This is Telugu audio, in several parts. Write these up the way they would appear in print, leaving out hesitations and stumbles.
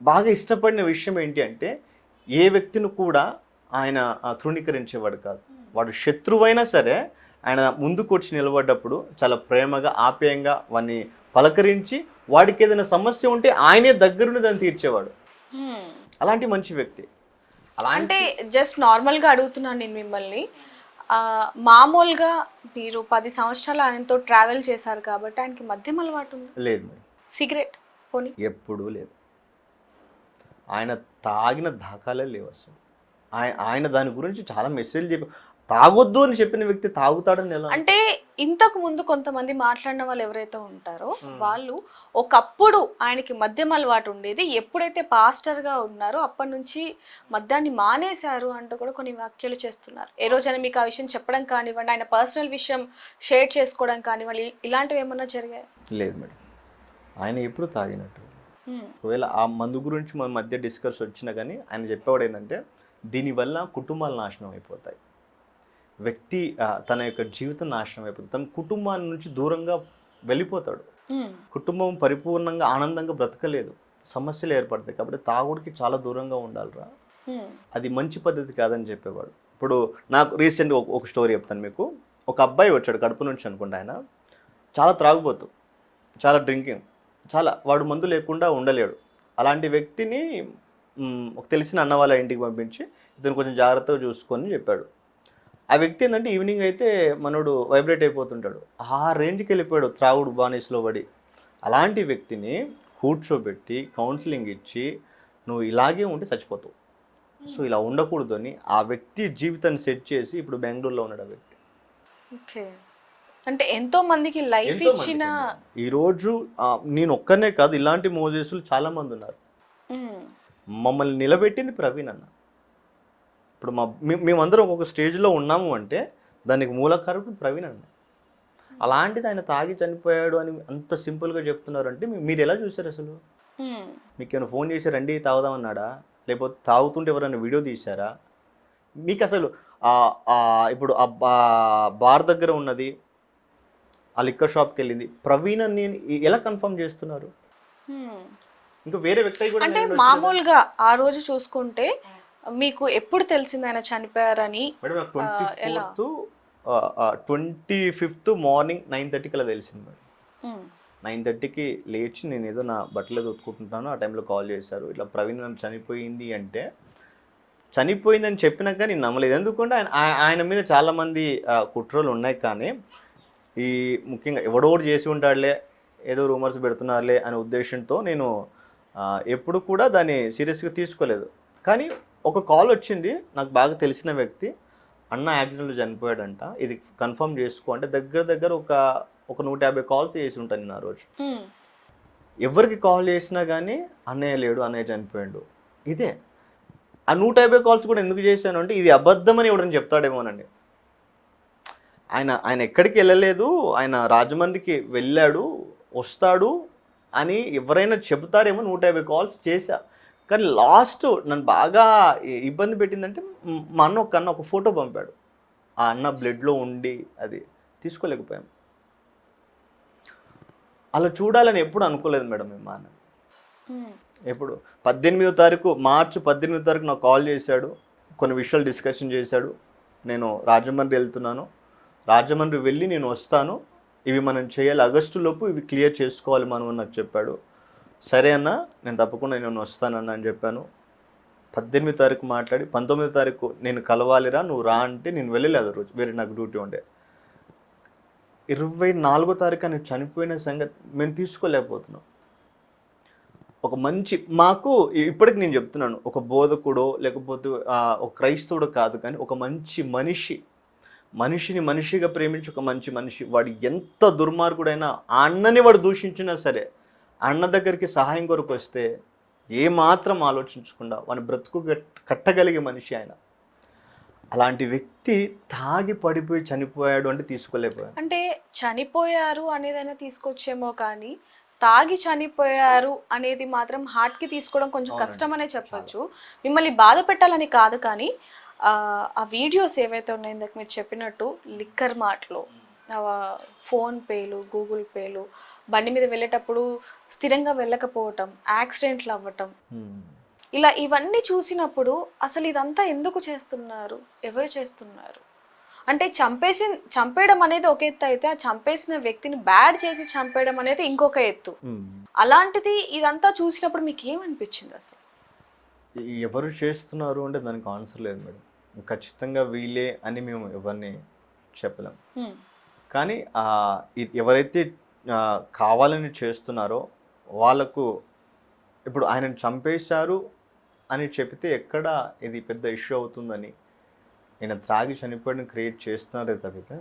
బాగా ఇష్టపడిన విషయం ఏంటి అంటే ఏ వ్యక్తిని కూడా ఆయన తృణీకరించేవాడు కాదు. వాడు శత్రువైనా సరే ఆయన ముందుకు వచ్చి నిలబడ్డప్పుడు చాలా ప్రేమగా ఆప్యాయంగా వాడిని పలకరించి వాడికి ఏదైనా సమస్య ఉంటే ఆయనే దగ్గరుండి దాన్ని తీర్చేవాడు. అలాంటి మంచి వ్యక్తి. అంటే జస్ట్ నార్మల్గా అడుగుతున్నాను నేను మిమ్మల్ని. మామూలుగా మీరు 10 సంవత్సరాలు ఆయనతో ట్రావెల్ చేశారు కాబట్టి ఆయనకి మద్యం అలవాటు ఉంది? లేదు మేడం, సిగరెట్ పోనీ? ఎప్పుడూ లేదు. ఆయన తాగిన దాఖలే లేవు అసలు. ఆయన దాని గురించి చాలా మెసేజ్ చెప్పి తాగొద్దు అని చెప్పిన వ్యక్తి తాగుతాడని ఎలా? అంటే ఇంతకు ముందు కొంతమంది మాట్లాడిన వాళ్ళు ఎవరైతే ఉంటారో వాళ్ళు ఒకప్పుడు ఆయనకి మద్యం అలవాటు ఉండేది, ఎప్పుడైతే పాస్టర్గా ఉన్నారో అప్పటి నుంచి మద్యాన్ని మానేశారు అంటూ కూడా కొన్ని వ్యాఖ్యలు చేస్తున్నారు. ఏ రోజైనా మీకు ఆ విషయం చెప్పడం కానివ్వండి, ఆయన పర్సనల్ విషయం షేర్ చేసుకోవడం కానివ్వండి, ఇలాంటివి ఏమన్నా జరిగాయి? లేదు మేడం, ఆయన ఎప్పుడు తాగినట్టు. ఒకవేళ ఆ మందు గురించి మన మధ్య డిస్కస్ వచ్చినా కానీ ఆయన చెప్పేవాడు ఏంటంటే దీనివల్ల కుటుంబాలు నాశనం అయిపోతాయి, వ్యక్తి తన యొక్క జీవితం నాశనం అయిపోతుంది, తన కుటుంబాన్ని నుంచి దూరంగా వెళ్ళిపోతాడు, కుటుంబం పరిపూర్ణంగా ఆనందంగా బ్రతకలేదు, సమస్యలు ఏర్పడతాయి, కాబట్టి తాగుడికి చాలా దూరంగా ఉండాలిరా, అది మంచి పద్ధతి కాదని చెప్పేవాడు. ఇప్పుడు నాకు రీసెంట్గా ఒక స్టోరీ చెప్తాను మీకు. ఒక అబ్బాయి వచ్చాడు కడుపు నుంచి అనుకుంటా, ఆయన చాలా త్రాగుబోతు, చాలా డ్రింకింగ్, చాలా వాడు మందు లేకుండా ఉండలేడు. అలాంటి వ్యక్తిని ఒక తెలిసిన అన్న వాళ్ళ ఇంటికి పంపించి ఇతను కొంచెం జాగ్రత్తగా చూసుకొని చెప్పాడు. ఆ వ్యక్తి ఏంటంటే ఈవినింగ్ అయితే మనోడు వైబ్రేట్ అయిపోతుంటాడు, ఆ రేంజ్కి వెళ్ళిపోయాడు త్రాగుడు బానిసలో పడి. అలాంటి వ్యక్తిని కూర్చోబెట్టి కౌన్సిలింగ్ ఇచ్చి నువ్వు ఇలాగే ఉంటే చచ్చిపోతావు, సో ఇలా ఉండకూడదు అని ఆ వ్యక్తి జీవితాన్ని సెట్ చేసి ఇప్పుడు బెంగళూరులో ఉన్నాడు ఆ వ్యక్తి. ఓకే, అంటే ఎంతో మందికి లైఫ్ ఇచ్చిన ఈరోజు నేను ఒక్కనే కాదు, ఇలాంటి మోజేసులు చాలా మంది ఉన్నారు. మమ్మల్ని నిలబెట్టింది ప్రవీణ్ అన్న. ఇప్పుడు మేమందరం ఒక స్టేజ్లో ఉన్నాము అంటే దానికి మూలకారకుడు ప్రవీణ్ అన్న. అలాంటిది ఆయన తాగి చనిపోయాడు అని అంత సింపుల్గా చెప్తున్నారు అంటే మీరు ఎలా చూసారు అసలు? మీకు ఏమైనా ఫోన్ చేసి రండి తాగుదామన్నాడా, లేకపోతే తాగుతుంటే ఎవరైనా వీడియో తీశారా? మీకు అసలు ఇప్పుడు ఆ బార్ దగ్గర ఉన్నది, ఆ లిక్కర్ షాప్కి వెళ్ళింది ప్రవీణ్ అని ఎలా కన్ఫర్మ్ చేస్తున్నారు? ఇంకా వేరే వ్యక్తి కూడా అంటే మామూలుగా ఆ రోజు చూసుకుంటే మీకు ఎప్పుడు తెలిసింది ఆయన చనిపోయారని? మేడం 25th మార్నింగ్ 9:30కి అలా తెలిసింది మేడం. 9:30కి లేచి నేను ఏదో నా బట్టలు ఉతుకుంటున్నాను, ఆ టైంలో కాల్ చేశారు, ఇట్లా ప్రవీణ్ చనిపోయింది అంటే. చనిపోయిందని చెప్పినాక నేను నమ్మలేదు, ఎందుకంటే ఆయన మీద చాలామంది కుట్రలు ఉన్నాయి, కానీ ఈ ముఖ్యంగా ఎవడోడు చేసి ఉంటాడులే, ఏదో రూమర్స్ పెడుతున్నారులే అనే ఉద్దేశంతో నేను ఎప్పుడు కూడా దాన్ని సీరియస్గా తీసుకోలేదు. కానీ ఒక కాల్ వచ్చింది నాకు బాగా తెలిసిన వ్యక్తి, అన్న యాక్సిడెంట్లో చనిపోయాడంట, ఇది కన్ఫర్మ్ చేసుకో అంటే దగ్గర ఒక 150 కాల్స్ చేసి ఉంటాను నేను ఆ రోజు. ఎవరికి కాల్ చేసినా కానీ అన్నయ్య లేడు, అన్నయ్య చనిపోయాడు. ఇదే ఆ 150 కాల్స్ కూడా ఎందుకు చేశాను అంటే ఇది అబద్ధమని ఎవడని చెప్తాడేమోనండి. ఆయన ఎక్కడికి వెళ్ళలేదు, ఆయన రాజమండ్రికి వెళ్ళాడు వస్తాడు అని ఎవరైనా చెబుతారేమో 150 కాల్స్ చేశా. కానీ లాస్ట్ నన్ను బాగా ఇబ్బంది పెట్టిందంటే మా అన్న ఒక ఫోటో పంపాడు, ఆ అన్న బ్లడ్లో ఉండి అది తీసుకోలేకపోయాం. అలా చూడాలని ఎప్పుడు అనుకోలేదు మేడం మేము. మా అన్న ఎప్పుడు 18వ తారీఖు మార్చి 18వ తారీఖు నాకు కాల్ చేశాడు, కొన్ని విషయాలు డిస్కషన్ చేశాడు. నేను రాజమండ్రి వెళ్తున్నాను, రాజమండ్రి వెళ్ళి నేను వస్తాను, ఇవి మనం చేయాలి, ఆగస్టులోపు ఇవి క్లియర్ చేసుకోవాలి మనం అని నాకు చెప్పాడు. సరే అన్న నేను తప్పకుండా నేను వస్తానన్న అని చెప్పాను. 18వ తారీఖు మాట్లాడి 19వ తారీఖు నేను కలవాలిరా నువ్వు రా అంటే నేను వెళ్ళలేదు ఆ రోజు, వేరే నాకు డ్యూటీ ఉండే. 24వ తారీఖు నేను చనిపోయిన సంగతి మేము తీసుకోలేకపోతున్నాం. ఒక మంచి మాకు ఇప్పటికి నేను చెప్తున్నాను, ఒక బోధకుడో లేకపోతే ఒక క్రైస్తవుడో కాదు, కానీ ఒక మంచి మనిషిని మనిషిగా ప్రేమించి ఒక మంచి మనిషి, వాడు ఎంత దుర్మార్గుడైనా ఆ అన్నని వాడు దూషించినా సరే అన్న దగ్గరికి సహాయం కొరకు వస్తే ఏమాత్రం ఆలోచించకుండా వాని బ్రతుకు కట్టగలిగే మనిషి ఆయన. అలాంటి వ్యక్తి తాగి పడిపోయి చనిపోయాడు అంటే తీసుకోలేకపోయాడు. అంటే చనిపోయారు అనేదైనా తీసుకొచ్చేమో, కానీ తాగి చనిపోయారు అనేది మాత్రం హార్ట్కి తీసుకోవడం కొంచెం కష్టం అనే చెప్పొచ్చు. మిమ్మల్ని బాధ పెట్టాలని కాదు, కానీ ఆ వీడియోస్ ఏవైతే ఉన్నాయో ఇందాక మీరు చెప్పినట్టు లిక్కర్ మాటలో ఫోన్ పేలు, గూగుల్ పేలు, బండి మీద వెళ్ళేటప్పుడు స్థిరంగా వెళ్ళకపోవటం, యాక్సిడెంట్లు అవ్వటం, ఇలా ఇవన్నీ చూసినప్పుడు అసలు ఇదంతా ఎందుకు చేస్తున్నారు, ఎవరు చేస్తున్నారు? అంటే చంపేయడం అనేది ఒక ఎత్తు అయితే, ఆ చంపేసిన వ్యక్తిని బ్యాడ్ చేసి చంపేయడం అనేది ఇంకొక ఎత్తు. అలాంటిది ఇదంతా చూసినప్పుడు మీకు ఏమనిపించింది అసలు? ఎవరు చేస్తున్నారు అంటే దానికి ఆన్సర్ లేదు మేడం. ఖచ్చితంగా వీళ్ళే అని మేము ఎవరిని చెప్పలేం. కానీ ఎవరైతే కావాలని చేస్తున్నారో వాళ్ళకు ఇప్పుడు ఆయనను చంపేశారు అని చెప్తే ఎక్కడ ఇది పెద్ద ఇష్యూ అవుతుందని ఆయన త్రాగి చనిపోయిన క్రియేట్ చేస్తున్నారే తప్పితే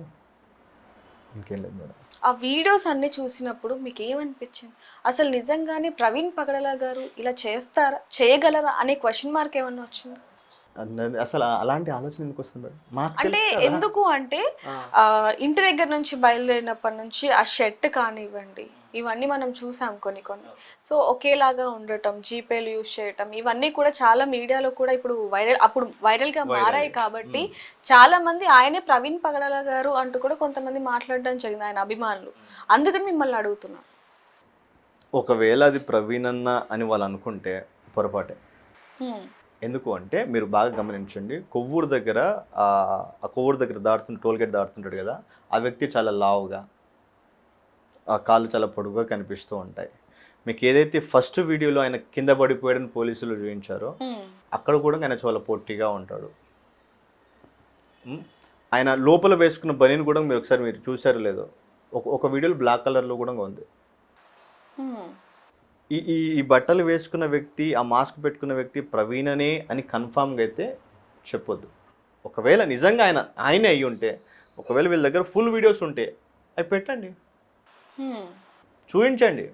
ఇంకేం లేదు మేడం. ఆ వీడియోస్ అన్ని చూసినప్పుడు మీకు ఏమనిపించింది? అసలు నిజంగానే ప్రవీణ్ పగడాల గారు ఇలా చేస్తారా, చేయగలరా అనే క్వశ్చన్ మార్క్ ఏమన్నా వచ్చింది? అసలు అలాంటి ఆలోచన ఎందుకు వస్తుంది మేడం? మాకు అంటే ఎందుకు అంటే ఇంటి దగ్గర నుంచి బయలుదేరినప్పటి నుంచి ఆ షర్ట్ కానివ్వండి, ఇవన్నీ మనం చూసాం కొన్ని. సో ఒకేలాగా ఉండటం, జీపేలు యూజ్ చేయటం, ఇవన్నీ కూడా చాలా మీడియాలో కూడా ఇప్పుడు వైరల్గా మారాయి. కాబట్టి చాలా మంది ఆయనే ప్రవీణ్ పగడాల గారు అంటూ కూడా కొంతమంది మాట్లాడడం జరిగింది, ఆయన అభిమానులు. అందుకని మిమ్మల్ని అడుగుతున్నాం. ఒకవేళ అది ప్రవీణ్ అన్న అని వాళ్ళు అనుకుంటే పొరపాటే. ఎందుకు అంటే మీరు బాగా గమనించండి, కొవ్వూరు దగ్గర ఆ కొవ్వూరు దగ్గర టోల్గేట్ దాడుతుంటాడు కదా, ఆ వ్యక్తి చాలా లావుగా, ఆ కాళ్ళు చాలా పొడుగుగా కనిపిస్తూ ఉంటాయి. మీకు ఏదైతే ఫస్ట్ వీడియోలో ఆయన కింద పడిపోయాడని పోలీసులు చూపించారో అక్కడ కూడా ఆయన చాలా పొట్టిగా ఉంటాడు. ఆయన లోపల వేసుకున్న బనీని కూడా మీరు ఒకసారి మీరు చూసారో లేదో, ఒక వీడియోలో బ్లాక్ కలర్లో కూడా ఉంది. ఈ బట్టలు వేసుకున్న వ్యక్తి, ఆ మాస్క్ పెట్టుకున్న వ్యక్తి ప్రవీణనే అని కన్ఫామ్గా అయితే చెప్పొద్దు. ఒకవేళ నిజంగా ఆయనే అయ్యి ఉంటే, ఒకవేళ వీళ్ళ దగ్గర ఫుల్ వీడియోస్ ఉంటే అవి పెట్టండి, చూపించండి.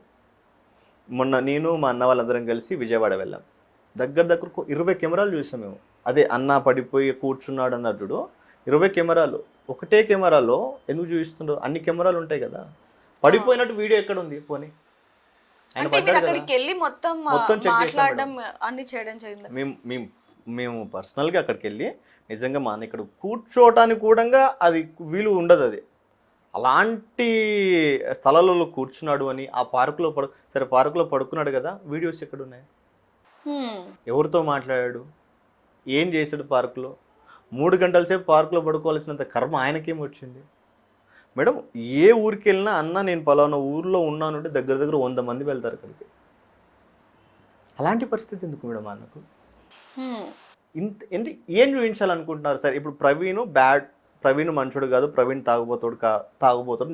మొన్న నేను మా అన్న వాళ్ళందరం కలిసి విజయవాడ వెళ్ళాం. దగ్గర 20 కెమెరాలు చూసాం మేము. అదే అన్న పడిపోయి కూర్చున్నాడు అన్నట్టు 20 కెమెరాలు. ఒకటే కెమెరాలో ఎందుకు చూపిస్తుండో, అన్ని కెమెరాలు ఉంటాయి కదా. పడిపోయినట్టు వీడియో ఎక్కడ ఉంది పోనీ? అక్కడికి వెళ్ళి మొత్తం మాట్లాడడం అన్ని చేయడం జరిగింది. మేము పర్సనల్గా అక్కడికి వెళ్ళి నిజంగా మా అన్న ఇక్కడ కూర్చోవటానికి కూడా అది వీలు ఉండదు. అది అలాంటి స్థలాలలో కూర్చున్నాడు అని, ఆ పార్కులో సరే పార్కులో పడుకున్నాడు కదా, వీడియోస్ ఎక్కడ ఉన్నాయి? ఎవరితో మాట్లాడాడు, ఏం చేశాడు పార్కులో? 3 గంటల సేపు పార్కులో పడుకోవాల్సినంత కర్మ ఆయనకేం వచ్చింది మేడం? ఏ ఊరికి వెళ్ళినా అన్న నేను పలానా ఊర్లో ఉన్నాను అంటే దగ్గర 100 మంది వెళ్తారు అక్కడికి. అలాంటి పరిస్థితి ఎందుకు మేడం అన్నకు? ఏం చూపించాలనుకుంటున్నారు? సరే ఇప్పుడు ప్రవీణ్ మనుషుడు కాదు, ప్రవీణ్ తాగుబోతుడు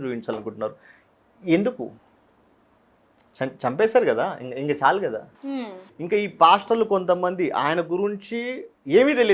చూపించాలనుకుంటున్నారు. ఎందుకు? చంపేశారు కదా, ఇంకా చాలు కదా. ఇంకా ఈ పాస్టర్లు కొంతమంది ఆయన గురించి ఏమీ తెలియదు.